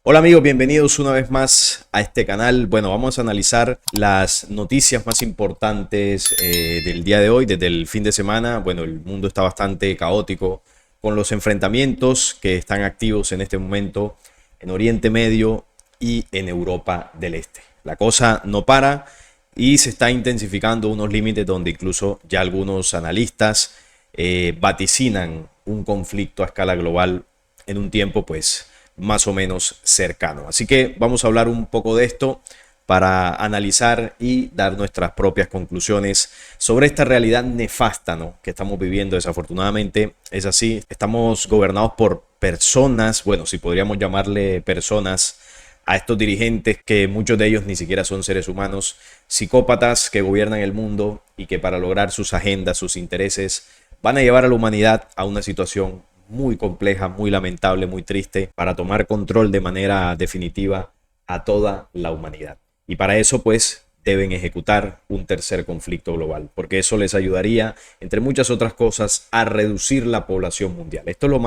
Hola amigos, bienvenidos una vez más a este canal. Bueno, vamos a analizar las noticias más importantes del día de hoy, desde el fin de semana. Bueno, el mundo está bastante caótico con los enfrentamientos que están activos en este momento en Oriente Medio y en Europa del Este. La cosa no para y se está intensificando unos límites donde incluso ya algunos analistas vaticinan un conflicto a escala global en un tiempo pues más o menos cercano. Así que vamos a hablar un poco de esto para analizar y dar nuestras propias conclusiones sobre esta realidad nefasta, ¿no?, que estamos viviendo. Desafortunadamente es así. Estamos gobernados por personas, bueno, si podríamos llamarle personas a estos dirigentes, que muchos de ellos ni siquiera son seres humanos, psicópatas que gobiernan el mundo y que para lograr sus agendas, sus intereses, van a llevar a la humanidad a una situación muy compleja, muy lamentable, muy triste, para tomar control de manera definitiva a toda la humanidad. Y para eso pues deben ejecutar un tercer conflicto global, porque eso les ayudaría, entre muchas otras cosas, a reducir la población mundial. Esto es lo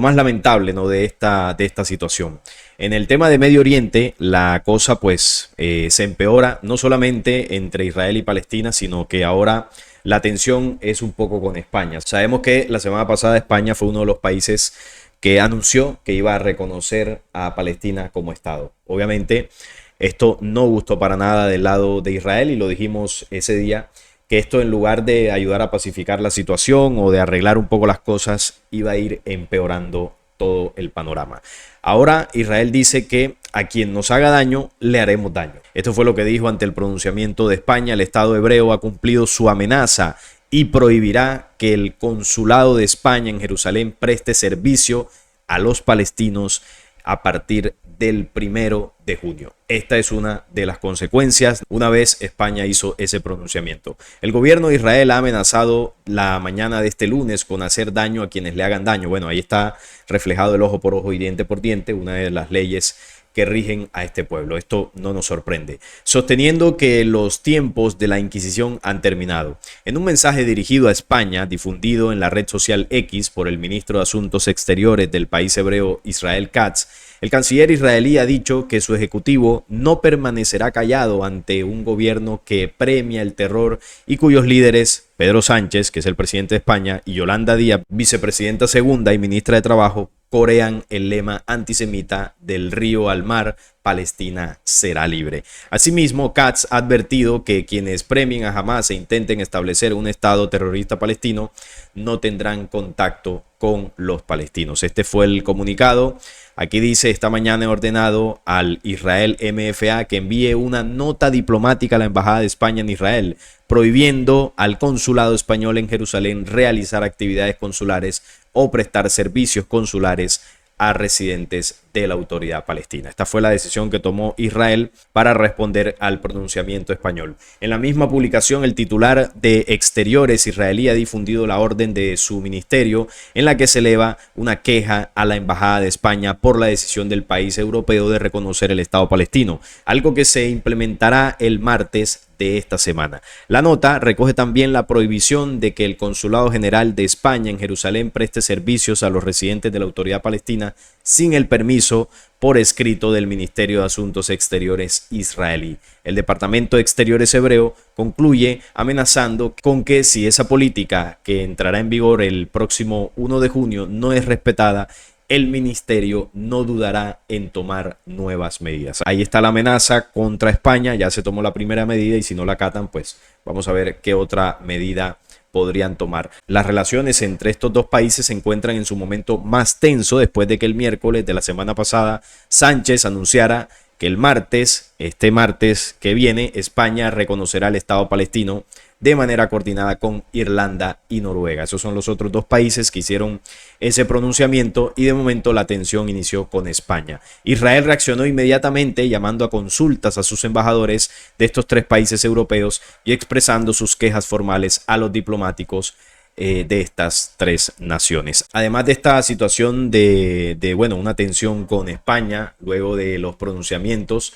más lamentable, ¿no?, de esta situación. En el tema de Medio Oriente, la cosa pues se empeora, no solamente entre Israel y Palestina, sino que ahora la tensión es un poco con España. Sabemos que la semana pasada España fue uno de los países que anunció que iba a reconocer a Palestina como Estado. Obviamente esto no gustó para nada del lado de Israel y lo dijimos ese día, que esto, en lugar de ayudar a pacificar la situación o de arreglar un poco las cosas, iba a ir empeorando todo el panorama. Ahora Israel dice que a quien nos haga daño, le haremos daño. Esto fue lo que dijo ante el pronunciamiento de España. El Estado hebreo ha cumplido su amenaza y prohibirá que el consulado de España en Jerusalén preste servicio a los palestinos a partir del 1 de junio. Esta es una de las consecuencias una vez España hizo ese pronunciamiento. El gobierno de Israel ha amenazado la mañana de este lunes con hacer daño a quienes le hagan daño. Bueno, ahí está reflejado el ojo por ojo y diente por diente, una de las leyes que rigen a este pueblo. Esto no nos sorprende, sosteniendo que los tiempos de la Inquisición han terminado. En un mensaje dirigido a España, difundido en la red social X por el ministro de Asuntos Exteriores del país hebreo Israel Katz, el canciller israelí ha dicho que su ejecutivo no permanecerá callado ante un gobierno que premia el terror y cuyos líderes, Pedro Sánchez, que es el presidente de España, y Yolanda Díaz, vicepresidenta segunda y ministra de Trabajo, corean el lema antisemita del río al mar, Palestina será libre. Asimismo, Katz ha advertido que quienes premien a Hamas e intenten establecer un estado terrorista palestino no tendrán contacto con los palestinos. Este fue el comunicado. Aquí dice: esta mañana he ordenado al Israel MFA que envíe una nota diplomática a la Embajada de España en Israel, prohibiendo al consulado español en Jerusalén realizar actividades consulares o prestar servicios consulares a residentes de la autoridad palestina. Esta fue la decisión que tomó Israel para responder al pronunciamiento español. En la misma publicación, el titular de Exteriores israelí ha difundido la orden de su ministerio en la que se eleva una queja a la Embajada de España por la decisión del país europeo de reconocer el Estado palestino, algo que se implementará el martes de esta semana. La nota recoge también la prohibición de que el Consulado General de España en Jerusalén preste servicios a los residentes de la autoridad palestina sin el permiso por escrito del Ministerio de Asuntos Exteriores israelí. El Departamento de Exteriores hebreo concluye amenazando con que si esa política, que entrará en vigor el próximo 1 de junio, no es respetada, el ministerio no dudará en tomar nuevas medidas. Ahí está la amenaza contra España. Ya se tomó la primera medida y si no la acatan, pues vamos a ver qué otra medida podrían tomar. Las relaciones entre estos dos países se encuentran en su momento más tenso después de que el miércoles de la semana pasada Sánchez anunciara que el martes, este martes que viene, España reconocerá el Estado palestino de manera coordinada con Irlanda y Noruega. Esos son los otros dos países que hicieron ese pronunciamiento y de momento la tensión inició con España. Israel reaccionó inmediatamente llamando a consultas a sus embajadores de estos tres países europeos y expresando sus quejas formales a los diplomáticos de estas tres naciones. Además de esta situación de una tensión con España luego de los pronunciamientos,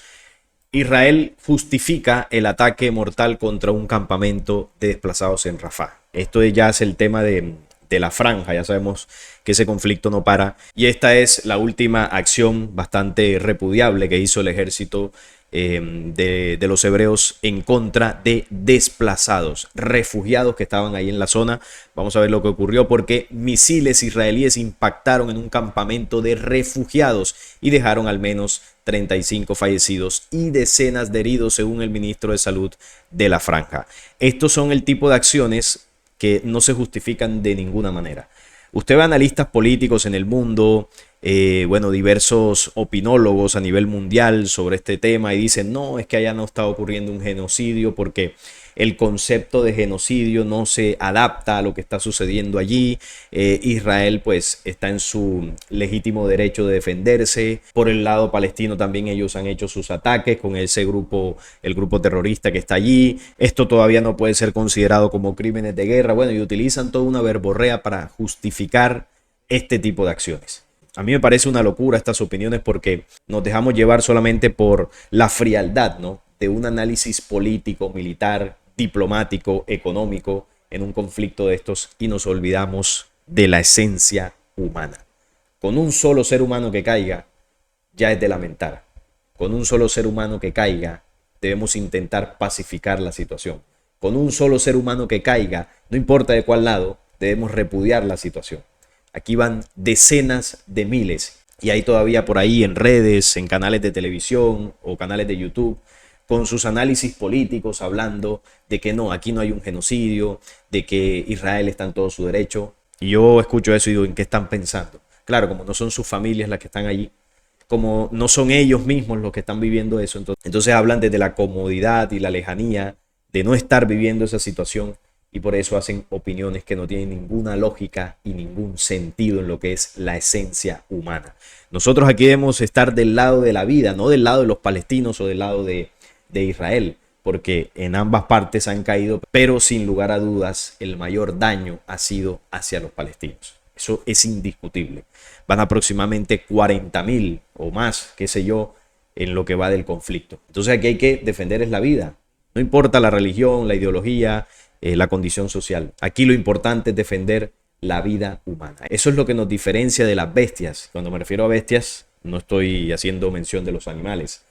Israel justifica el ataque mortal contra un campamento de desplazados en Rafah. Esto ya es el tema de de la Franja. Ya sabemos que ese conflicto no para. Y esta es la última acción bastante repudiable que hizo el ejército de los hebreos en contra de desplazados, refugiados que estaban ahí en la zona. Vamos a ver lo que ocurrió, porque misiles israelíes impactaron en un campamento de refugiados y dejaron al menos 35 fallecidos y decenas de heridos, según el ministro de Salud de la Franja. Estos son el tipo de acciones que no se justifican de ninguna manera. Usted ve analistas políticos en el mundo, diversos opinólogos a nivel mundial sobre este tema y dicen, no, es que allá no está ocurriendo un genocidio porque el concepto de genocidio no se adapta a lo que está sucediendo allí. Israel pues está en su legítimo derecho de defenderse. Por el lado palestino también ellos han hecho sus ataques con ese grupo, el grupo terrorista que está allí. Esto todavía no puede ser considerado como crímenes de guerra. Bueno, y utilizan toda una verborrea para justificar este tipo de acciones. A mí me parece una locura estas opiniones porque nos dejamos llevar solamente por la frialdad, ¿no?, de un análisis político, militar, diplomático, económico en un conflicto de estos y nos olvidamos de la esencia humana. Con un solo ser humano que caiga ya es de lamentar. Con un solo ser humano que caiga debemos intentar pacificar la situación. Con un solo ser humano que caiga, no importa de cuál lado, debemos repudiar la situación. Aquí van decenas de miles y hay todavía por ahí en redes, en canales de televisión o canales de YouTube, con sus análisis políticos hablando de que no, aquí no hay un genocidio, de que Israel está en todo su derecho. Y yo escucho eso y digo, ¿en qué están pensando? Claro, como no son sus familias las que están allí, como no son ellos mismos los que están viviendo eso, entonces hablan desde la comodidad y la lejanía de no estar viviendo esa situación y por eso hacen opiniones que no tienen ninguna lógica y ningún sentido en lo que es la esencia humana. Nosotros aquí debemos estar del lado de la vida, no del lado de los palestinos o del lado de Israel, porque en ambas partes han caído, pero sin lugar a dudas el mayor daño ha sido hacia los palestinos. Eso es indiscutible. Van aproximadamente 40.000 o más, qué sé yo, en lo que va del conflicto. Entonces aquí hay que defender es la vida. No importa la religión, la ideología, la condición social. Aquí lo importante es defender la vida humana. Eso es lo que nos diferencia de las bestias. Cuando me refiero a bestias, no estoy haciendo mención de los animales,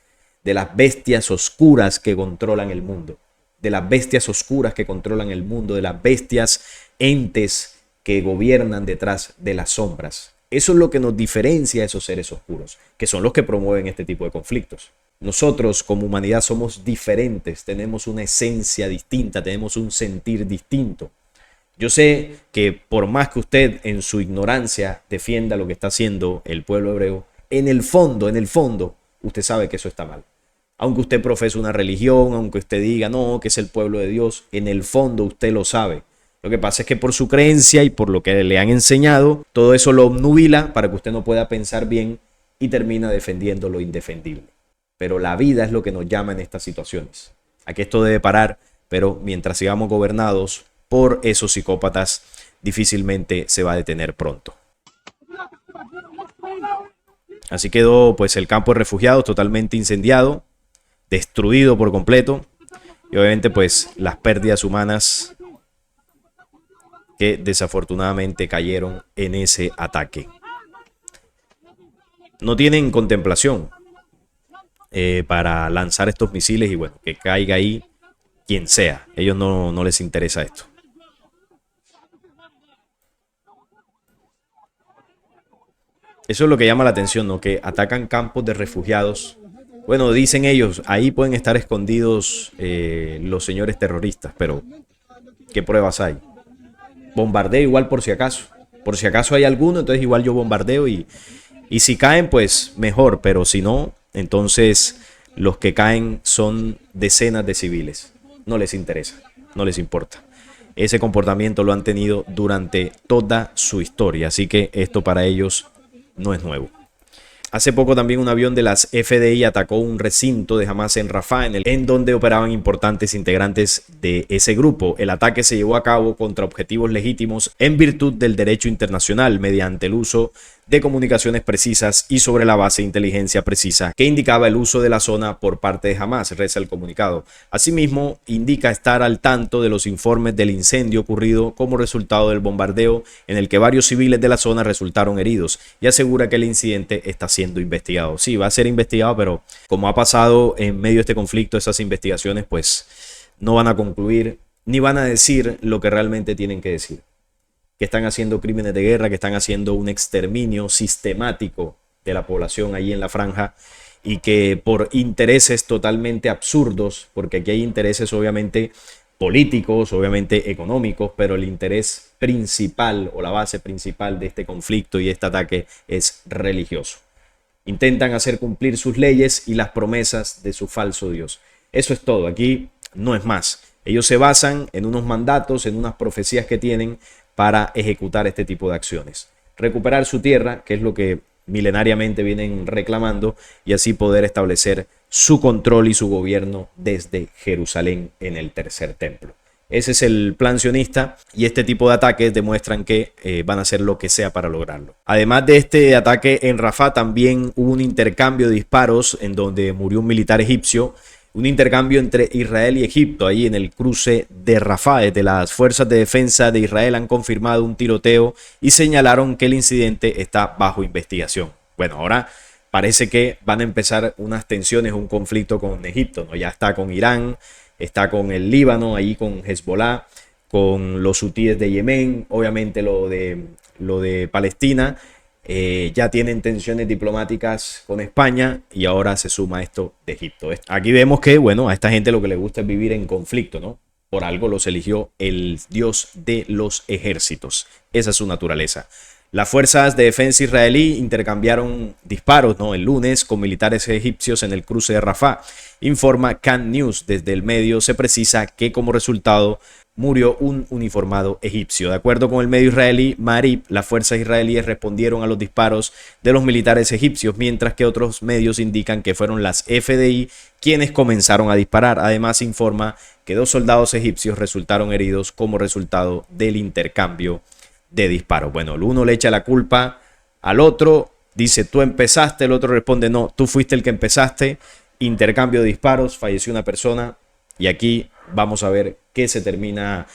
de las bestias oscuras que controlan el mundo, de las bestias oscuras que controlan el mundo, de las bestias entes que gobiernan detrás de las sombras. Eso es lo que nos diferencia a esos seres oscuros, que son los que promueven este tipo de conflictos. Nosotros como humanidad somos diferentes, tenemos una esencia distinta, tenemos un sentir distinto. Yo sé que por más que usted en su ignorancia defienda lo que está haciendo el pueblo hebreo, en el fondo, usted sabe que eso está mal. Aunque usted profese una religión, aunque usted diga no, que es el pueblo de Dios, en el fondo usted lo sabe. Lo que pasa es que por su creencia y por lo que le han enseñado, todo eso lo obnubila para que usted no pueda pensar bien y termina defendiendo lo indefendible. Pero la vida es lo que nos llama en estas situaciones. Aquí esto debe parar, pero mientras sigamos gobernados por esos psicópatas, difícilmente se va a detener pronto. Así quedó pues el campo de refugiados totalmente incendiado, destruido por completo y obviamente pues las pérdidas humanas que desafortunadamente cayeron en ese ataque. No tienen contemplación para lanzar estos misiles y bueno, que caiga ahí quien sea. Ellos no les interesa esto. Eso es lo que llama la atención, ¿no? Que atacan campos de refugiados. Bueno, dicen ellos, ahí pueden estar escondidos los señores terroristas, pero ¿qué pruebas hay? Bombardeo igual por si acaso. Por si acaso hay alguno, entonces igual yo bombardeo y si caen, pues mejor, pero si no, entonces los que caen son decenas de civiles. No les interesa, no les importa. Ese comportamiento lo han tenido durante toda su historia, así que esto para ellos no es nuevo. Hace poco también un avión de las FDI atacó un recinto de Hamas en Rafah, en donde operaban importantes integrantes de ese grupo. El ataque se llevó a cabo contra objetivos legítimos en virtud del derecho internacional mediante el uso de comunicaciones precisas y sobre la base de inteligencia precisa que indicaba el uso de la zona por parte de Hamás, reza el comunicado. Asimismo, indica estar al tanto de los informes del incendio ocurrido como resultado del bombardeo en el que varios civiles de la zona resultaron heridos y asegura que el incidente está siendo investigado. Sí, va a ser investigado, pero como ha pasado en medio de este conflicto, esas investigaciones pues no van a concluir ni van a decir lo que realmente tienen que decir. Que están haciendo crímenes de guerra, que están haciendo un exterminio sistemático de la población allí en la franja y que por intereses totalmente absurdos, porque aquí hay intereses obviamente políticos, obviamente económicos, pero el interés principal o la base principal de este conflicto y este ataque es religioso. Intentan hacer cumplir sus leyes y las promesas de su falso Dios. Eso es todo, aquí no es más. Ellos se basan en unos mandatos, en unas profecías que tienen para ejecutar este tipo de acciones. Recuperar su tierra, que es lo que milenariamente vienen reclamando, y así poder establecer su control y su gobierno desde Jerusalén en el tercer templo. Ese es el plan sionista y este tipo de ataques demuestran que van a hacer lo que sea para lograrlo. Además de este ataque en Rafah, también hubo un intercambio de disparos en donde murió un militar egipcio. Un intercambio entre Israel y Egipto ahí en el cruce de Rafah. Desde las fuerzas de defensa de Israel han confirmado un tiroteo y señalaron que el incidente está bajo investigación. Bueno, ahora parece que van a empezar unas tensiones, un conflicto con Egipto, ¿no? Ya está con Irán, está con el Líbano, ahí con Hezbollah, con los hutíes de Yemen, obviamente lo de Palestina. Ya tienen tensiones diplomáticas con España y ahora se suma esto de Egipto. Aquí vemos que, bueno, a esta gente lo que le gusta es vivir en conflicto, ¿no? Por algo los eligió el Dios de los ejércitos. Esa es su naturaleza. Las fuerzas de defensa israelí intercambiaron disparos, ¿no? El lunes con militares egipcios en el cruce de Rafah. Informa Can News. Desde el medio se precisa que como resultado murió un uniformado egipcio. De acuerdo con el medio israelí Marib, las fuerzas israelíes respondieron a los disparos de los militares egipcios, mientras que otros medios indican que fueron las FDI quienes comenzaron a disparar. Además, informa que 2 soldados egipcios resultaron heridos como resultado del intercambio de disparos. Bueno, el uno le echa la culpa al otro, dice tú empezaste, el otro responde no, tú fuiste el que empezaste. Intercambio de disparos, falleció una persona y aquí vamos a ver qué se termina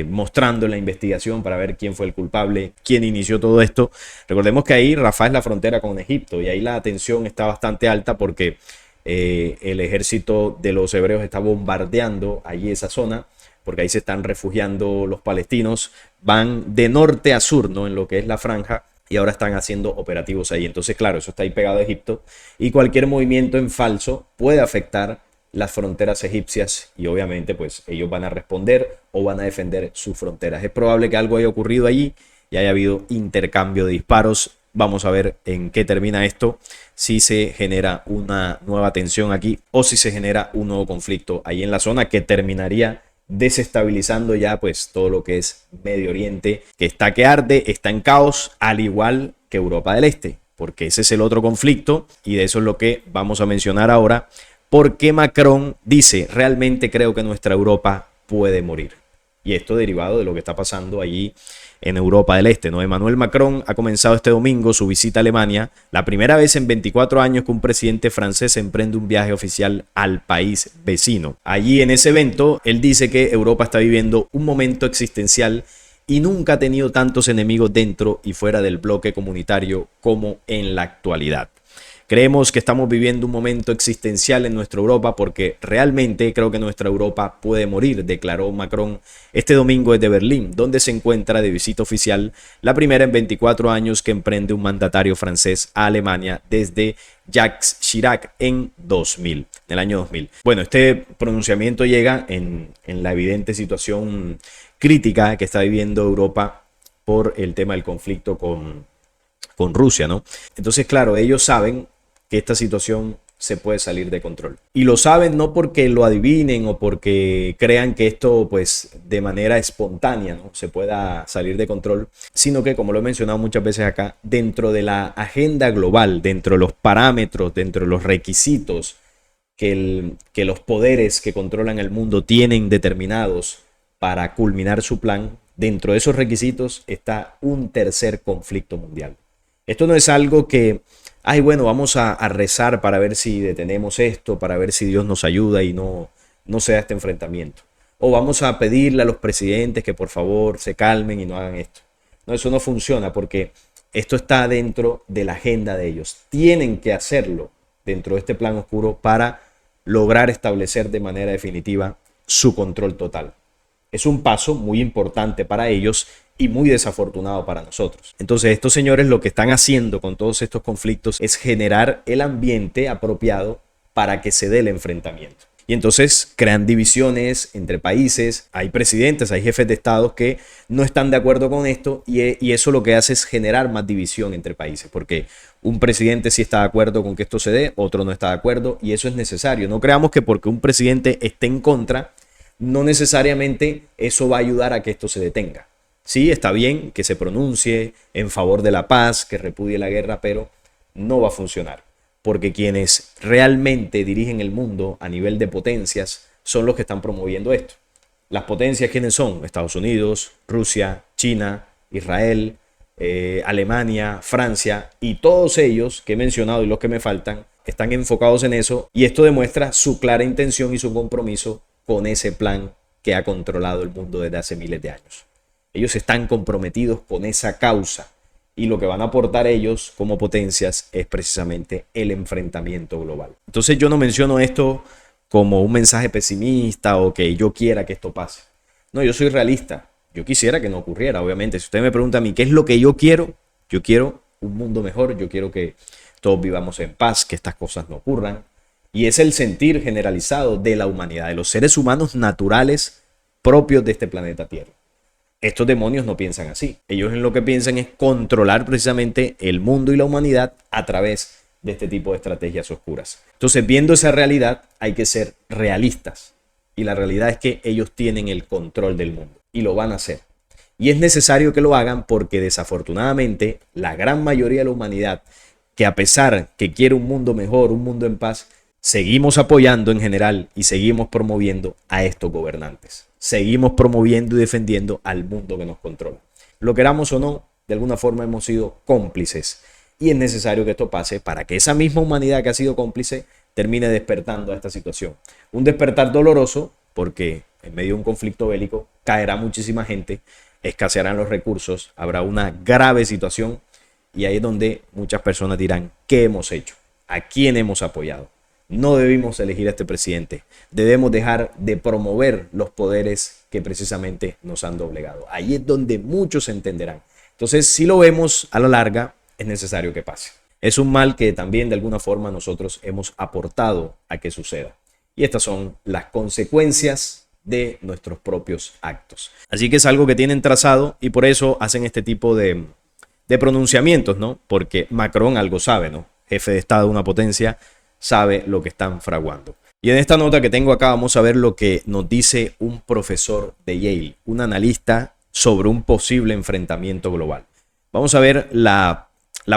mostrando en la investigación para ver quién fue el culpable, quién inició todo esto. Recordemos que ahí Rafah es la frontera con Egipto y ahí la tensión está bastante alta porque el ejército de los hebreos está bombardeando allí esa zona, porque ahí se están refugiando los palestinos, van de norte a sur, ¿no? En lo que es la franja, y ahora están haciendo operativos ahí. Entonces, claro, eso está ahí pegado a Egipto y cualquier movimiento en falso puede afectar las fronteras egipcias y obviamente pues ellos van a responder o van a defender sus fronteras. Es probable que algo haya ocurrido allí y haya habido intercambio de disparos. Vamos a ver en qué termina esto, si se genera una nueva tensión aquí o si se genera un nuevo conflicto ahí en la zona que terminaría desestabilizando ya pues todo lo que es Medio Oriente, que está que arde, está en caos, al igual que Europa del Este, porque ese es el otro conflicto y de eso es lo que vamos a mencionar ahora. Porque Macron dice, realmente creo que nuestra Europa puede morir. Y esto derivado de lo que está pasando allí en Europa del Este, ¿no? Emmanuel Macron ha comenzado este domingo su visita a Alemania, la primera vez en 24 años que un presidente francés emprende un viaje oficial al país vecino. Allí en ese evento, él dice que Europa está viviendo un momento existencial y nunca ha tenido tantos enemigos dentro y fuera del bloque comunitario como en la actualidad. Creemos que estamos viviendo un momento existencial en nuestra Europa porque realmente creo que nuestra Europa puede morir, declaró Macron este domingo desde Berlín, donde se encuentra de visita oficial, la primera en 24 años que emprende un mandatario francés a Alemania desde Jacques Chirac en el año 2000. Bueno, este pronunciamiento llega en la evidente situación crítica que está viviendo Europa por el tema del conflicto con Rusia, ¿no? Entonces, claro, ellos saben que esta situación se puede salir de control. Y lo saben no porque lo adivinen o porque crean que esto, pues, de manera espontánea, ¿no?, se pueda salir de control, sino que, como lo he mencionado muchas veces acá, dentro de la agenda global, dentro de los parámetros, dentro de los requisitos que los poderes que controlan el mundo tienen determinados para culminar su plan, dentro de esos requisitos está un tercer conflicto mundial. Esto no es algo que, ay, bueno, vamos a rezar para ver si detenemos esto, para ver si Dios nos ayuda y no sea este enfrentamiento. O vamos a pedirle a los presidentes que por favor se calmen y no hagan esto. No, eso no funciona porque esto está dentro de la agenda de ellos. Tienen que hacerlo dentro de este plan oscuro para lograr establecer de manera definitiva su control total. Es un paso muy importante para ellos y muy desafortunado para nosotros. Entonces, estos señores lo que están haciendo con todos estos conflictos es generar el ambiente apropiado para que se dé el enfrentamiento. Y entonces crean divisiones entre países, hay presidentes, hay jefes de estados que no están de acuerdo con esto y eso lo que hace es generar más división entre países, porque un presidente sí está de acuerdo con que esto se dé, otro no está de acuerdo y eso es necesario. No creamos que porque un presidente esté en contra, no necesariamente eso va a ayudar a que esto se detenga. Sí, está bien que se pronuncie en favor de la paz, que repudie la guerra, pero no va a funcionar. Porque quienes realmente dirigen el mundo a nivel de potencias son los que están promoviendo esto. Las potencias, ¿quiénes son? Estados Unidos, Rusia, China, Israel, Alemania, Francia, y todos ellos que he mencionado y los que me faltan están enfocados en eso, y esto demuestra su clara intención y su compromiso con ese plan que ha controlado el mundo desde hace miles de años. Ellos están comprometidos con esa causa. Y lo que van a aportar ellos como potencias es precisamente el enfrentamiento global. Entonces yo no menciono esto como un mensaje pesimista o que yo quiera que esto pase. No, yo soy realista. Yo quisiera que no ocurriera, obviamente. Si usted me pregunta a mí qué es lo que yo quiero un mundo mejor, yo quiero que todos vivamos en paz, que estas cosas no ocurran. Y es el sentir generalizado de la humanidad, de los seres humanos naturales propios de este planeta Tierra. Estos demonios no piensan así. Ellos en lo que piensan es controlar precisamente el mundo y la humanidad a través de este tipo de estrategias oscuras. Entonces, viendo esa realidad, hay que ser realistas. Y la realidad es que ellos tienen el control del mundo y lo van a hacer. Y es necesario que lo hagan porque desafortunadamente la gran mayoría de la humanidad, que a pesar que quiere un mundo mejor, un mundo en paz, seguimos apoyando en general y seguimos promoviendo a estos gobernantes. Seguimos promoviendo y defendiendo al mundo que nos controla. Lo queramos o no, de alguna forma hemos sido cómplices. Y es necesario que esto pase para que esa misma humanidad que ha sido cómplice termine despertando a esta situación. Un despertar doloroso porque en medio de un conflicto bélico caerá muchísima gente, escasearán los recursos, habrá una grave situación y ahí es donde muchas personas dirán, ¿qué hemos hecho? ¿A quién hemos apoyado? No debimos elegir a este presidente. Debemos dejar de promover los poderes que precisamente nos han doblegado. Ahí es donde muchos entenderán. Entonces, si lo vemos a la larga, es necesario que pase. Es un mal que también de alguna forma nosotros hemos aportado a que suceda. Y estas son las consecuencias de nuestros propios actos. Así que es algo que tienen trazado y por eso hacen este tipo de pronunciamientos, ¿no? Porque Macron algo sabe, ¿no? Jefe de Estado de una potencia, sabe lo que están fraguando. Y en esta nota que tengo acá vamos a ver lo que nos dice un profesor de Yale, un analista sobre un posible enfrentamiento global. Vamos a ver la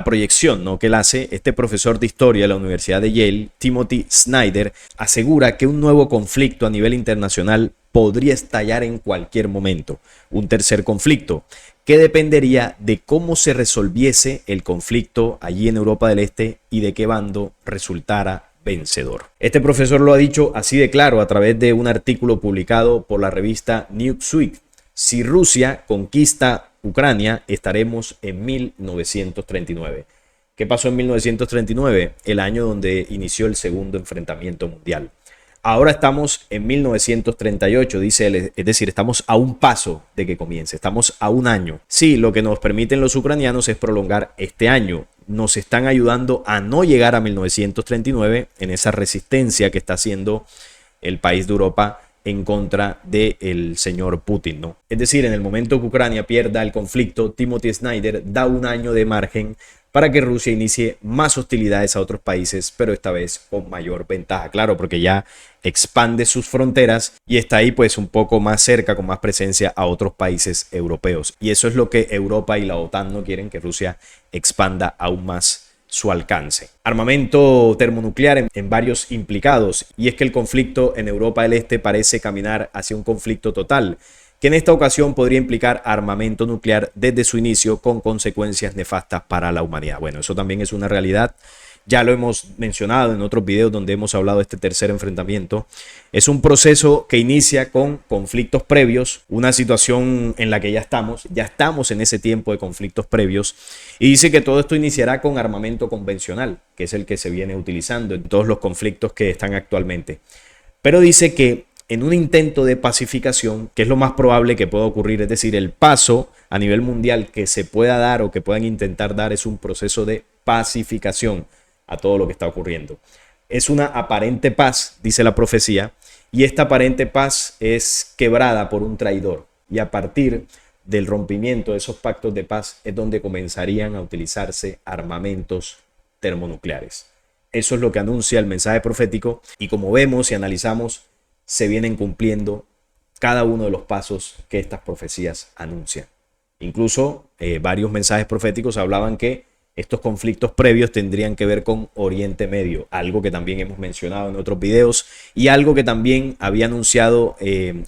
proyección, ¿no?, que él hace. Este profesor de historia de la Universidad de Yale, Timothy Snyder, asegura que un nuevo conflicto a nivel internacional podría estallar en cualquier momento. Un tercer conflicto que dependería de cómo se resolviese el conflicto allí en Europa del Este y de qué bando resultara vencedor. Este profesor lo ha dicho así de claro a través de un artículo publicado por la revista Newsweek. Si Rusia conquista Ucrania, estaremos en 1939. ¿Qué pasó en 1939? El año donde inició el segundo enfrentamiento mundial. Ahora estamos en 1938, dice él, es decir, estamos a un paso de que comience, estamos a un año. Sí, lo que nos permiten los ucranianos es prolongar este año. Nos están ayudando a no llegar a 1939 en esa resistencia que está haciendo el país de Europa en contra del señor Putin, ¿no? Es decir, en el momento que Ucrania pierda el conflicto, Timothy Snyder da un año de margen para que Rusia inicie más hostilidades a otros países, pero esta vez con mayor ventaja, claro, porque ya expande sus fronteras y está ahí pues un poco más cerca, con más presencia a otros países europeos. Y eso es lo que Europa y la OTAN no quieren, que Rusia expanda aún más su alcance. Armamento termonuclear en varios implicados, y es que el conflicto en Europa del Este parece caminar hacia un conflicto total, que en esta ocasión podría implicar armamento nuclear desde su inicio con consecuencias nefastas para la humanidad. Bueno, eso también es una realidad. Ya lo hemos mencionado en otros videos donde hemos hablado de este tercer enfrentamiento. Es un proceso que inicia con conflictos previos, una situación en la que ya estamos en ese tiempo de conflictos previos, y dice que todo esto iniciará con armamento convencional, que es el que se viene utilizando en todos los conflictos que están actualmente. Pero dice que en un intento de pacificación, que es lo más probable que pueda ocurrir, es decir, el paso a nivel mundial que se pueda dar o que puedan intentar dar es un proceso de pacificación a todo lo que está ocurriendo. Es una aparente paz, dice la profecía, y esta aparente paz es quebrada por un traidor. Y a partir del rompimiento de esos pactos de paz es donde comenzarían a utilizarse armamentos termonucleares. Eso es lo que anuncia el mensaje profético, y como vemos y analizamos, se vienen cumpliendo cada uno de los pasos que estas profecías anuncian. Incluso varios mensajes proféticos hablaban que estos conflictos previos tendrían que ver con Oriente Medio, algo que también hemos mencionado en otros videos y algo que también había anunciado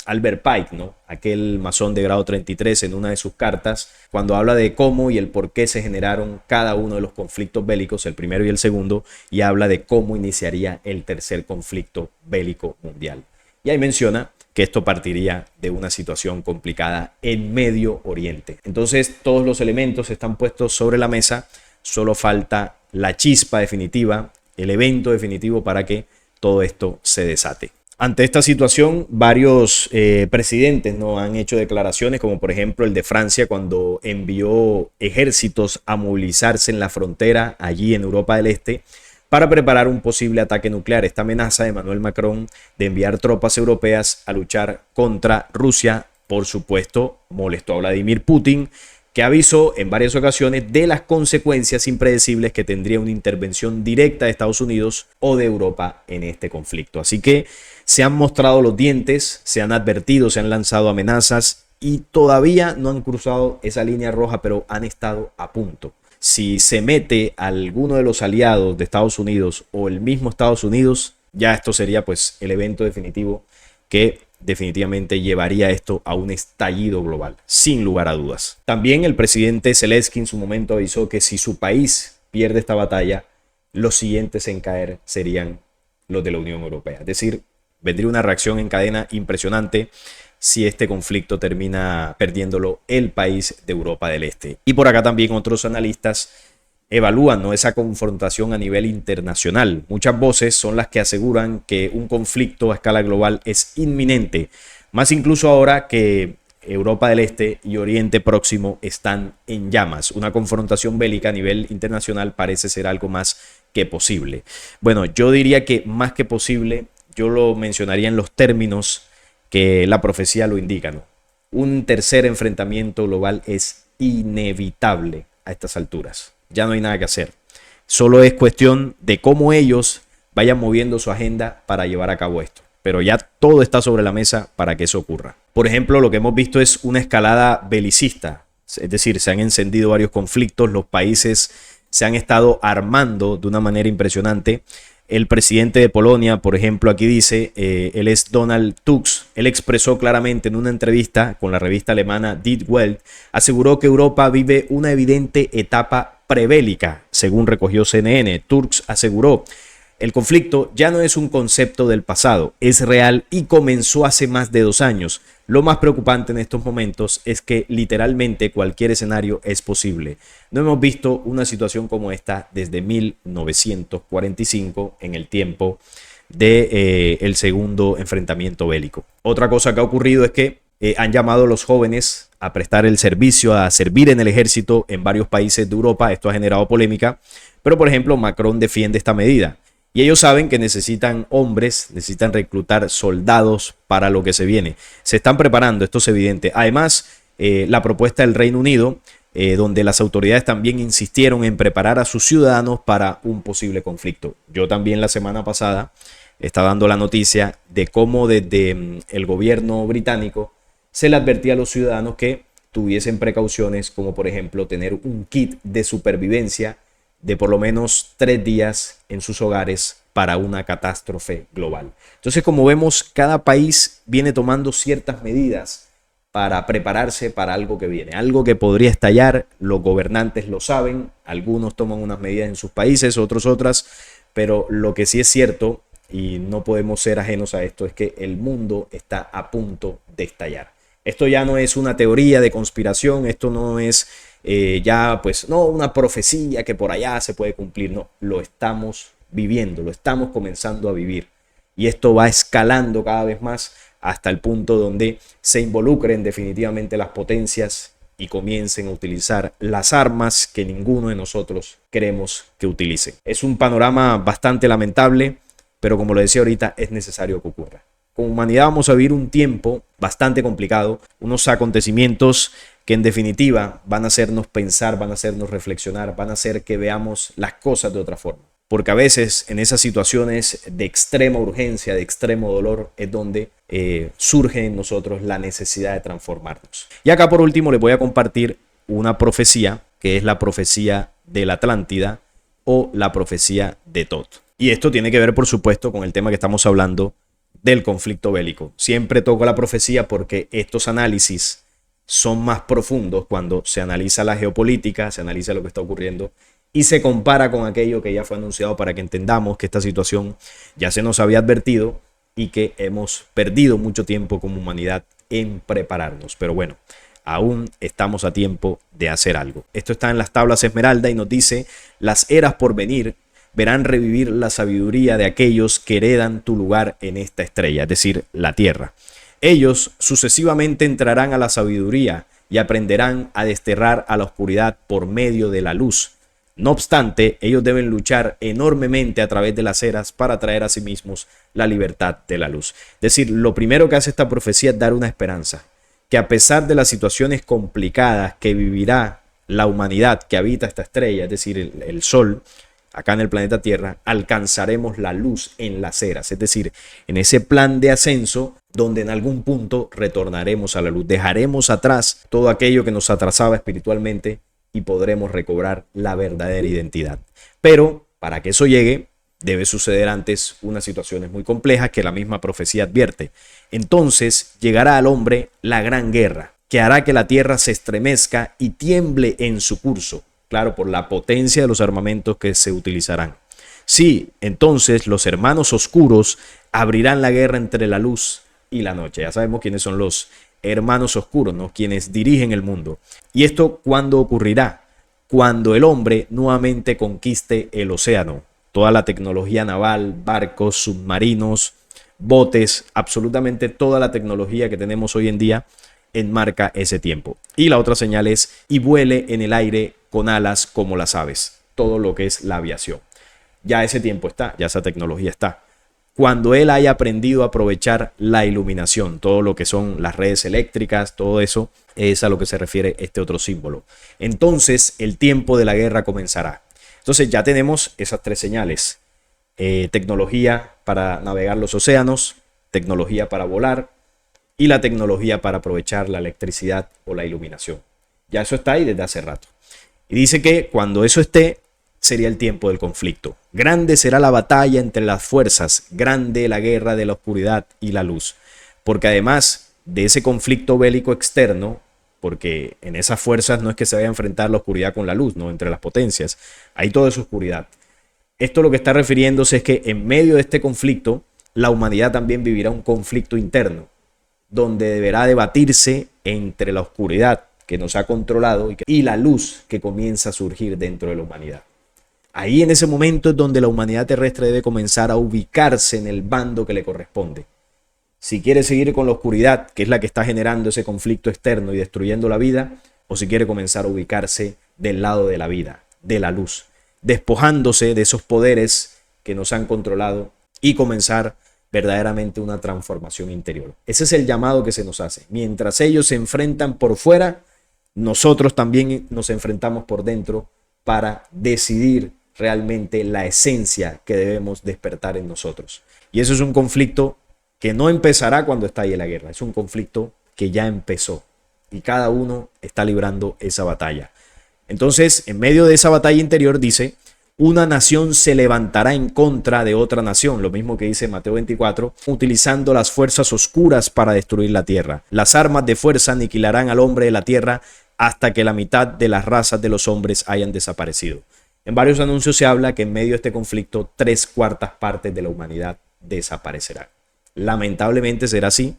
Albert Pike, ¿no? Aquel masón de grado 33 en una de sus cartas, cuando habla de cómo y el por qué se generaron cada uno de los conflictos bélicos, el primero y el segundo, y habla de cómo iniciaría el tercer conflicto bélico mundial. Y ahí menciona que esto partiría de una situación complicada en Medio Oriente. Entonces todos los elementos están puestos sobre la mesa. Solo falta la chispa definitiva, el evento definitivo para que todo esto se desate. Ante esta situación, varios presidentes no han hecho declaraciones, como por ejemplo el de Francia cuando envió ejércitos a movilizarse en la frontera allí en Europa del Este para preparar un posible ataque nuclear. Esta amenaza de Emmanuel Macron de enviar tropas europeas a luchar contra Rusia, por supuesto, molestó a Vladimir Putin, que avisó en varias ocasiones de las consecuencias impredecibles que tendría una intervención directa de Estados Unidos o de Europa en este conflicto. Así que se han mostrado los dientes, se han advertido, se han lanzado amenazas y todavía no han cruzado esa línea roja, pero han estado a punto. Si se mete alguno de los aliados de Estados Unidos o el mismo Estados Unidos, ya esto sería pues el evento definitivo que definitivamente llevaría esto a un estallido global, sin lugar a dudas. También el presidente Zelensky en su momento avisó que si su país pierde esta batalla, los siguientes en caer serían los de la Unión Europea. Es decir, vendría una reacción en cadena impresionante si este conflicto termina perdiéndolo el país de Europa del Este. Y por acá también otros analistas evalúan, ¿no?, esa confrontación a nivel internacional. Muchas voces son las que aseguran que un conflicto a escala global es inminente, más incluso ahora que Europa del Este y Oriente Próximo están en llamas. Una confrontación bélica a nivel internacional parece ser algo más que posible. Bueno, yo diría que más que posible, yo lo mencionaría en los términos que la profecía lo indica, ¿no? Un tercer enfrentamiento global es inevitable a estas alturas. Ya no hay nada que hacer. Solo es cuestión de cómo ellos vayan moviendo su agenda para llevar a cabo esto. Pero ya todo está sobre la mesa para que eso ocurra. Por ejemplo, lo que hemos visto es una escalada belicista. Es decir, se han encendido varios conflictos, los países se han estado armando de una manera impresionante. El presidente de Polonia, por ejemplo, aquí dice, él es Donald Tusk, él expresó claramente en una entrevista con la revista alemana Die Welt, aseguró que Europa vive una evidente etapa prebélica, según recogió CNN. Tusk aseguró, el conflicto ya no es un concepto del pasado, es real y comenzó hace más de 2 años. Lo más preocupante en estos momentos es que literalmente cualquier escenario es posible. No hemos visto una situación como esta desde 1945 en el tiempo del segundo enfrentamiento bélico. Otra cosa que ha ocurrido es que han llamado a los jóvenes a prestar el servicio, a servir en el ejército en varios países de Europa. Esto ha generado polémica, pero por ejemplo Macron defiende esta medida. Y ellos saben que necesitan hombres, necesitan reclutar soldados para lo que se viene. Se están preparando, esto es evidente. Además, la propuesta del Reino Unido, donde las autoridades también insistieron en preparar a sus ciudadanos para un posible conflicto. Yo también la semana pasada estaba dando la noticia de cómo desde el gobierno británico se le advertía a los ciudadanos que tuviesen precauciones, como por ejemplo tener un kit de supervivencia de por lo menos 3 días en sus hogares para una catástrofe global. Entonces, como vemos, cada país viene tomando ciertas medidas para prepararse para algo que viene, algo que podría estallar. Los gobernantes lo saben, algunos toman unas medidas en sus países, otros otras, pero lo que sí es cierto, y no podemos ser ajenos a esto, es que el mundo está a punto de estallar. Esto ya no es una teoría de conspiración, esto no es ya pues no una profecía que por allá se puede cumplir, no, lo estamos viviendo, lo estamos comenzando a vivir. Y esto va escalando cada vez más hasta el punto donde se involucren definitivamente las potencias y comiencen a utilizar las armas que ninguno de nosotros queremos que utilicen. Es un panorama bastante lamentable, pero como lo decía ahorita, es necesario que ocurra. Como humanidad vamos a vivir un tiempo bastante complicado, unos acontecimientos que en definitiva van a hacernos pensar, van a hacernos reflexionar, van a hacer que veamos las cosas de otra forma. Porque a veces en esas situaciones de extrema urgencia, de extremo dolor, es donde surge en nosotros la necesidad de transformarnos. Y acá por último les voy a compartir una profecía, que es la profecía de la Atlántida o la profecía de Tot. Y esto tiene que ver, por supuesto, con el tema que estamos hablando del conflicto bélico. Siempre toco la profecía porque estos análisis son más profundos cuando se analiza la geopolítica, se analiza lo que está ocurriendo y se compara con aquello que ya fue anunciado para que entendamos que esta situación ya se nos había advertido y que hemos perdido mucho tiempo como humanidad en prepararnos. Pero bueno, aún estamos a tiempo de hacer algo. Esto está en las tablas Esmeralda y nos dice: las eras por venir verán revivir la sabiduría de aquellos que heredan tu lugar en esta estrella, es decir, la Tierra. Ellos sucesivamente entrarán a la sabiduría y aprenderán a desterrar a la oscuridad por medio de la luz. No obstante, ellos deben luchar enormemente a través de las eras para traer a sí mismos la libertad de la luz. Es decir, lo primero que hace esta profecía es dar una esperanza, que a pesar de las situaciones complicadas que vivirá la humanidad que habita esta estrella, es decir, el Sol, acá en el planeta Tierra, alcanzaremos la luz en las eras, es decir, en ese plan de ascenso donde en algún punto retornaremos a la luz, dejaremos atrás todo aquello que nos atrasaba espiritualmente y podremos recobrar la verdadera identidad. Pero para que eso llegue, debe suceder antes unas situaciones muy complejas que la misma profecía advierte. Entonces llegará al hombre la gran guerra, que hará que la tierra se estremezca y tiemble en su curso. Claro, por la potencia de los armamentos que se utilizarán. Sí, entonces los hermanos oscuros abrirán la guerra entre la luz y la noche. Ya sabemos quiénes son los hermanos oscuros, ¿no? Quienes dirigen el mundo. ¿Y esto cuándo ocurrirá? Cuando el hombre nuevamente conquiste el océano. Toda la tecnología naval, barcos, submarinos, botes, absolutamente toda la tecnología que tenemos hoy en día enmarca ese tiempo. Y la otra señal es: y vuele en el aire con alas como las aves. Todo lo que es la aviación. Ya ese tiempo está, ya esa tecnología está. Cuando él haya aprendido a aprovechar la iluminación, todo lo que son las redes eléctricas, todo eso es a lo que se refiere este otro símbolo. Entonces el tiempo de la guerra comenzará. Entonces ya tenemos esas tres señales. Tecnología para navegar los océanos, tecnología para volar y la tecnología para aprovechar la electricidad o la iluminación. Ya eso está ahí desde hace rato. Y dice que cuando eso esté, sería el tiempo del conflicto. Grande será la batalla entre las fuerzas, grande la guerra de la oscuridad y la luz. Porque además de ese conflicto bélico externo, porque en esas fuerzas no es que se vaya a enfrentar la oscuridad con la luz, ¿no? Entre las potencias, hay toda esa oscuridad. Esto lo que está refiriéndose es que en medio de este conflicto, la humanidad también vivirá un conflicto interno, donde deberá debatirse entre la oscuridad que nos ha controlado y la luz que comienza a surgir dentro de la humanidad. Ahí en ese momento es donde la humanidad terrestre debe comenzar a ubicarse en el bando que le corresponde. Si quiere seguir con la oscuridad, que es la que está generando ese conflicto externo y destruyendo la vida, o si quiere comenzar a ubicarse del lado de la vida, de la luz, despojándose de esos poderes que nos han controlado y comenzar verdaderamente una transformación interior. Ese es el llamado que se nos hace. Mientras ellos se enfrentan por fuera, nosotros también nos enfrentamos por dentro para decidir realmente la esencia que debemos despertar en nosotros. Y eso es un conflicto que no empezará cuando estalle la guerra, es un conflicto que ya empezó y cada uno está librando esa batalla. Entonces, en medio de esa batalla interior dice: Una nación se levantará en contra de otra nación, lo mismo que dice Mateo 24, utilizando las fuerzas oscuras para destruir la tierra. Las armas de fuerza aniquilarán al hombre de la tierra hasta que la mitad de las razas de los hombres hayan desaparecido. En varios anuncios se habla que en medio de este conflicto 3/4 partes de la humanidad desaparecerán. Lamentablemente será así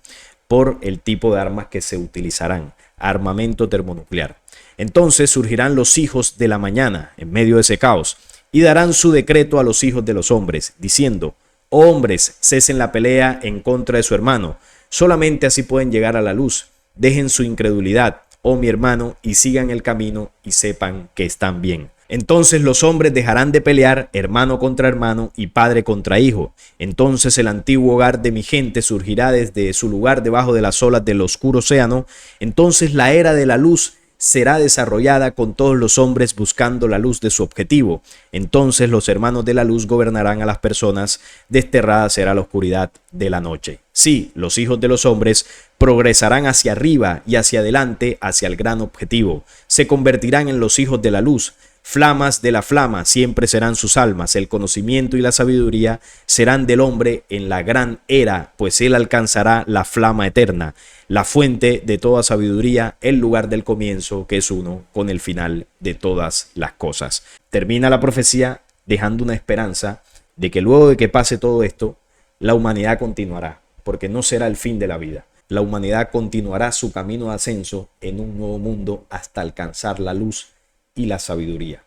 por el tipo de armas que se utilizarán, armamento termonuclear. Entonces surgirán los hijos de la mañana en medio de ese caos y darán su decreto a los hijos de los hombres, diciendo: oh hombres, cesen la pelea en contra de su hermano, solamente así pueden llegar a la luz. Dejen su incredulidad, oh mi hermano, y sigan el camino y sepan que están bien. Entonces los hombres dejarán de pelear, hermano contra hermano y padre contra hijo. Entonces el antiguo hogar de mi gente surgirá desde su lugar debajo de las olas del oscuro océano. Entonces la era de la luz será desarrollada con todos los hombres buscando la luz de su objetivo. Entonces los hermanos de la luz gobernarán a las personas, desterrada será la oscuridad de la noche. Sí, los hijos de los hombres progresarán hacia arriba y hacia adelante, hacia el gran objetivo. Se convertirán en los hijos de la luz. Flamas de la flama siempre serán sus almas. El conocimiento y la sabiduría serán del hombre en la gran era, pues él alcanzará la flama eterna, la fuente de toda sabiduría, el lugar del comienzo, que es uno con el final de todas las cosas. Termina la profecía dejando una esperanza de que luego de que pase todo esto, la humanidad continuará, porque no será el fin de la vida. La humanidad continuará su camino de ascenso en un nuevo mundo hasta alcanzar la luz y la sabiduría.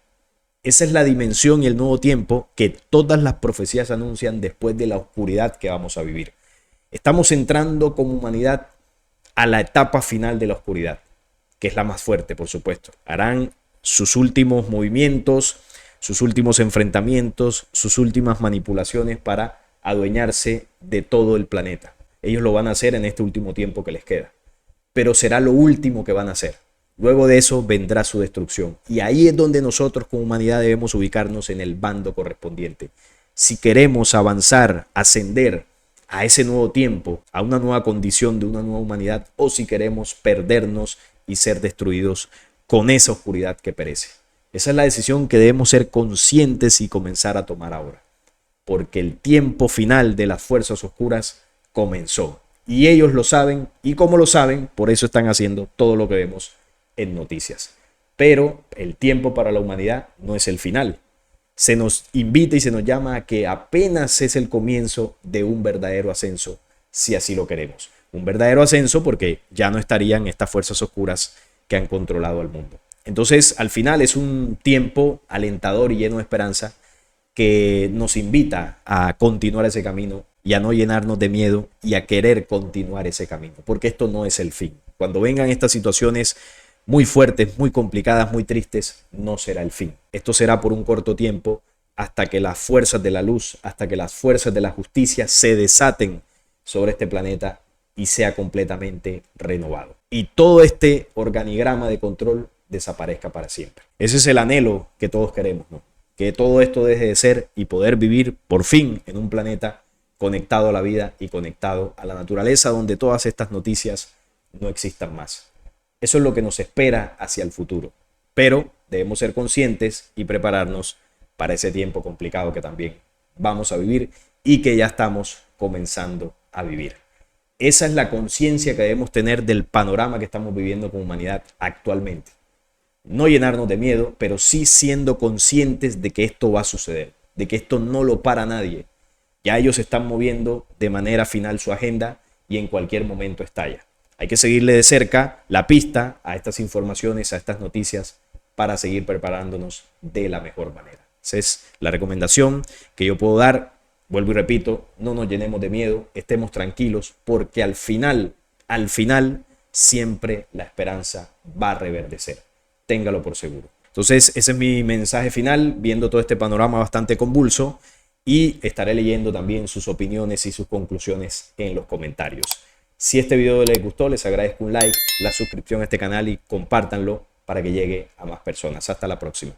Esa es la dimensión y el nuevo tiempo que todas las profecías anuncian después de la oscuridad que vamos a vivir. Estamos entrando como humanidad a la etapa final de la oscuridad, que es la más fuerte, por supuesto. Harán sus últimos movimientos, sus últimos enfrentamientos, sus últimas manipulaciones para adueñarse de todo el planeta. Ellos lo van a hacer en este último tiempo que les queda, pero será lo último que van a hacer. Luego de eso vendrá su destrucción. Y ahí es donde nosotros como humanidad debemos ubicarnos en el bando correspondiente. Si queremos avanzar, ascender a ese nuevo tiempo, a una nueva condición de una nueva humanidad, o si queremos perdernos y ser destruidos con esa oscuridad que perece. Esa es la decisión que debemos ser conscientes y comenzar a tomar ahora. Porque el tiempo final de las fuerzas oscuras comenzó. Y ellos lo saben, y como lo saben, por eso están haciendo todo lo que vemos en noticias. Pero el tiempo para la humanidad no es el final. Se nos invita y se nos llama a que apenas es el comienzo de un verdadero ascenso, si así lo queremos. Un verdadero ascenso porque ya no estarían estas fuerzas oscuras que han controlado al mundo. Entonces, al final es un tiempo alentador y lleno de esperanza que nos invita a continuar ese camino y a no llenarnos de miedo y a querer continuar ese camino, porque esto no es el fin. Cuando vengan estas situaciones muy fuertes, muy complicadas, muy tristes, no será el fin. Esto será por un corto tiempo hasta que las fuerzas de la luz, hasta que las fuerzas de la justicia se desaten sobre este planeta y sea completamente renovado. Y todo este organigrama de control desaparezca para siempre. Ese es el anhelo que todos queremos, ¿no? Que todo esto deje de ser y poder vivir por fin en un planeta conectado a la vida y conectado a la naturaleza, donde todas estas noticias no existan más. Eso es lo que nos espera hacia el futuro. Pero debemos ser conscientes y prepararnos para ese tiempo complicado que también vamos a vivir y que ya estamos comenzando a vivir. Esa es la conciencia que debemos tener del panorama que estamos viviendo como humanidad actualmente. No llenarnos de miedo, pero sí siendo conscientes de que esto va a suceder, de que esto no lo para nadie. Ya ellos están moviendo de manera final su agenda y en cualquier momento estalla. Hay que seguirle de cerca la pista a estas informaciones, a estas noticias, para seguir preparándonos de la mejor manera. Esa es la recomendación que yo puedo dar. Vuelvo y repito, no nos llenemos de miedo, estemos tranquilos, porque al final, siempre la esperanza va a reverdecer. Téngalo por seguro. Entonces, ese es mi mensaje final, viendo todo este panorama bastante convulso, y estaré leyendo también sus opiniones y sus conclusiones en los comentarios. Si este video les gustó, les agradezco un like, la suscripción a este canal y compártanlo para que llegue a más personas. Hasta la próxima.